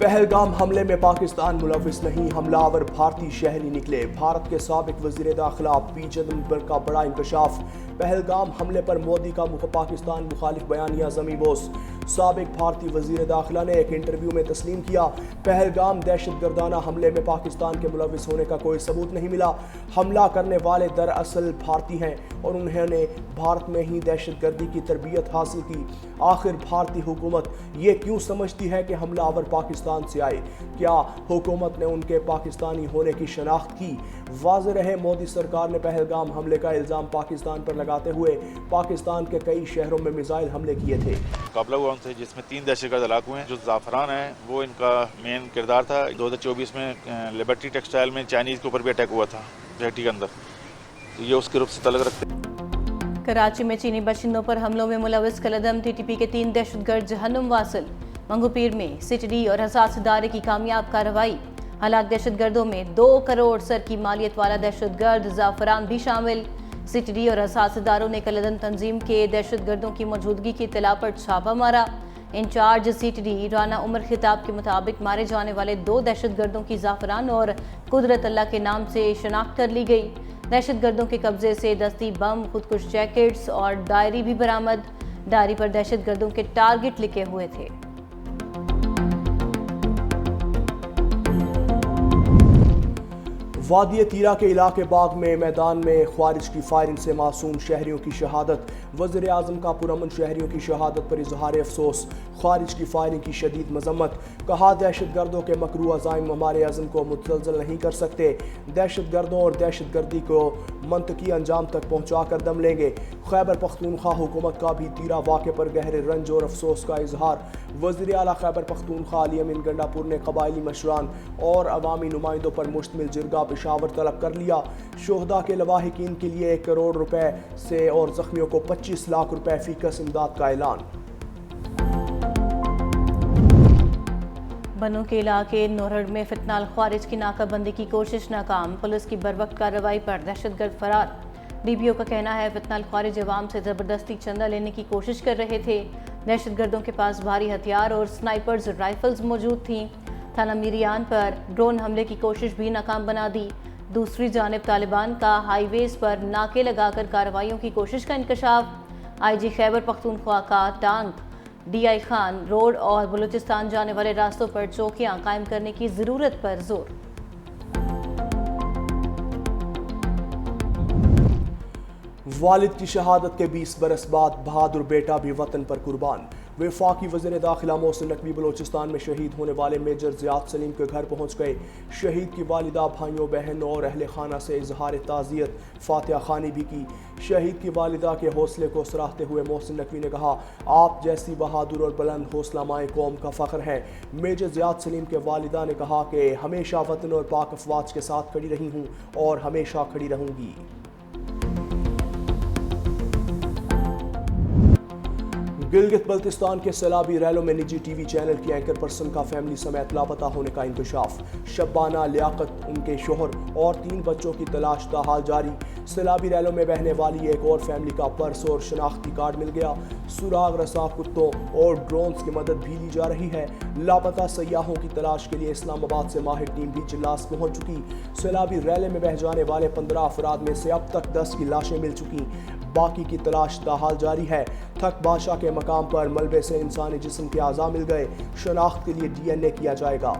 پہلگام حملے میں پاکستان ملوث نہیں، حملہ آور بھارتی شہری نکلے۔ بھارت کے سابق وزیر داخلہ پی چدمبرم کا بڑا انکشاف۔ پہلگام حملے پر مودی کا پاکستان مخالف بیانیہ زمیں بوس۔ سابق بھارتی وزیر داخلہ نے ایک انٹرویو میں تسلیم کیا، پہلگام دہشت گردانہ حملے میں پاکستان کے ملوث ہونے کا کوئی ثبوت نہیں ملا۔ حملہ کرنے والے دراصل بھارتی ہیں اور انہوں نے بھارت میں ہی دہشت گردی کی تربیت حاصل کی۔ آخر بھارتی حکومت یہ کیوں سمجھتی ہے کہ حملہ آور پاکستان سے آئے؟ کیا حکومت نے ان کے پاکستانی ہونے کی شناخت کی؟ واضح رہے، مودی سرکار نے پہلگام حملے کا الزام پاکستان پر لگاتے ہوئے پاکستان کے کئی شہروں میں میزائل حملے کیے تھے۔ مقابلہ ہوا ان سے جس میں 3 دہشت گرد ہلاک ہوئے ہیں۔ جو زعفران ہے وہ ان کا مین کردار تھا۔ 2024 میں لبرٹی ٹیکسٹائل میں چائنیز کے اوپر بھی اٹیک ہوا تھا جہٹی کے اندر، تو یہ اس کے گروپ سے تعلق رکھتے ہیں۔ کراچی میں چینی باشندوں پر حملوں میں ملوث کالعدم ٹی ٹی پی کے 3 دہشت گرد جہنم واصل۔ منگو پیر میں سٹڈی اور حساس ادارے کی کامیاب کارروائی۔ ہلاک دہشت گردوں میں 2 کروڑ سر کی مالیت والا دہشت گرد زعفران بھی شامل۔ سٹڈی اور حساس اداروں نے کالعدم تنظیم کے دہشت گردوں کی موجودگی کی اطلاع پر چھاپہ مارا۔ انچارج سٹڈی رانا عمر خطاب کے مطابق مارے جانے والے 2 دہشت گردوں کی زعفران اور قدرت اللہ کے نام سے شناخت کر لی گئی۔ دہشت گردوں کے قبضے سے دستی بم، خودکش جیکٹس اور ڈائری بھی برآمد۔ ڈائری پر دہشت گردوں کے ٹارگٹ لکھے ہوئے تھے۔ وادی تیرا کے علاقے باغ میں میدان میں خوارج کی فائرنگ سے معصوم شہریوں کی شہادت۔ وزیر اعظم کا پرامن شہریوں کی شہادت پر اظہار افسوس۔ خوارج کی فائرنگ کی شدید مذمت، کہا دہشت گردوں کے مکروہ عزائم ہمارے عزم کو متزلزل نہیں کر سکتے۔ دہشت گردوں اور دہشت گردی کو منطقی انجام تک پہنچا کر دم لیں گے۔ خیبر پختونخوا حکومت کا بھی تیرا واقعے پر گہرے رنج اور افسوس کا اظہار۔ وزیر اعلیٰ خیبر پختونخوا علی امین گنڈاپور نے قبائلی مشران اور عوامی نمائندوں پر مشتمل جرگہ پشاور طلب کر لیا۔ شہداء کے لواحقین کے لیے 1 کروڑ روپے سے اور زخمیوں کو 25 لاکھ روپے فی کس امداد کا اعلان۔ بنوں کے علاقے نورڑ میں فتنال خوارج کی ناکہ بندی کی کوشش ناکام، پولیس کی بروقت کارروائی پر دہشت گرد فرار۔ ڈی پی او کا کہنا ہے فتنال خوارج عوام سے زبردستی چندہ لینے کی کوشش کر رہے تھے۔ دہشت گردوں کے پاس بھاری ہتھیار اور سنائپرز رائفلز موجود تھیں۔ تھانہ میریان پر ڈرون حملے کی کوشش بھی ناکام بنا دی۔ دوسری جانب طالبان کا ہائی ویز پر ناکے لگا کر کارروائیوں کی کوشش کا انکشاف۔ آئی جی خیبر پختونخوا کا ٹانک ڈی آئی خان روڈ اور بلوچستان جانے والے راستوں پر چوکیاں قائم کرنے کی ضرورت پر زور۔ والد کی شہادت کے 20 برس بعد بہادر بیٹا بھی وطن پر قربان۔ وفاقی وزیر داخلہ محسن نقوی بلوچستان میں شہید ہونے والے میجر زیاد سلیم کے گھر پہنچ گئے۔ شہید کی والدہ، بھائیوں، بہنوں اور اہل خانہ سے اظہار تعزیت فاتحہ خوانی بھی کی۔ شہید کی والدہ کے حوصلے کو سراہتے ہوئے محسن نقوی نے کہا، آپ جیسی بہادر اور بلند حوصلہ مائیں قوم کا فخر ہے۔ میجر زیاد سلیم کے والدہ نے کہا کہ ہمیشہ وطن اور پاک افواج کے ساتھ کھڑی رہی ہوں اور ہمیشہ کھڑی رہوں گی۔ گلگت بلتستان کے سیلابی ریلوں میں نجی ٹی وی چینل کی اینکر پرسن کا فیملی سمیت لاپتہ ہونے کا انکشاف۔ شبانہ، لیاقت، ان کے شوہر اور 3 بچوں کی تلاش تاحال جاری۔ سیلابی ریلوں میں بہنے والی ایک اور فیملی کا پرس اور شناختی کارڈ مل گیا۔ سراغ رساں کتوں اور ڈرونز کی مدد بھی لی جا رہی ہے۔ لاپتہ سیاحوں کی تلاش کے لیے اسلام آباد سے ماہر ٹیم بھی جلاس پہنچ چکی۔ سیلابی ریلے میں بہہ جانے والے 15 افراد میں سے اب تک 10 کی لاشیں مل چکی، باقی کی تلاش تاحال جاری ہے۔ تھک بادشاہ کے مقام پر ملبے سے انسانی جسم کے اعضاء مل گئے، شناخت کے لیے ڈی این اے کیا جائے گا۔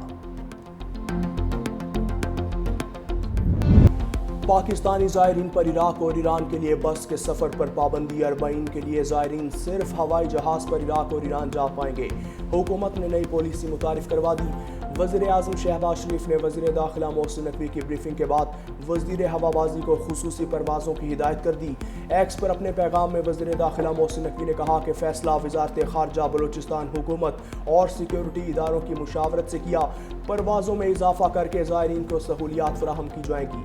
پاکستانی زائرین پر عراق اور ایران کے لیے بس کے سفر پر پابندی۔ اربعین کے لیے زائرین صرف ہوائی جہاز پر عراق اور ایران جا پائیں گے۔ حکومت نے نئی پالیسی متعارف کروا دی۔ وزیر اعظم شہباز شریف نے وزیر داخلہ محسن نقوی کی بریفنگ کے بعد وزیر ہوابازی کو خصوصی پروازوں کی ہدایت کر دی۔ ایکس پر اپنے پیغام میں وزیر داخلہ محسن نقوی نے کہا کہ فیصلہ وزارت خارجہ بلوچستان حکومت اور سیکیورٹی اداروں کی مشاورت سے کیا۔ پروازوں میں اضافہ کر کے زائرین کو سہولیات فراہم کی جائیں گی۔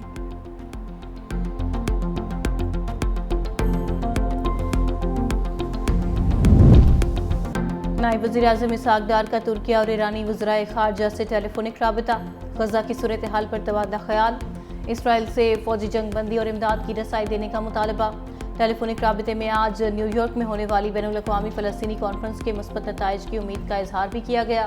نائب وزیر اعظم اسحاق ڈار کا ترکیہ اور ایرانی وزرائے خارجہ سے ٹیلی فونک رابطہ۔ غزہ کی صورتحال پر تبادلہ خیال۔ اسرائیل سے فوجی جنگ بندی اور امداد کی رسائی دینے کا مطالبہ۔ ٹیلی فونک رابطے میں آج نیو یارک میں ہونے والی بین الاقوامی فلسطینی کانفرنس کے مثبت نتائج کی امید کا اظہار بھی کیا گیا۔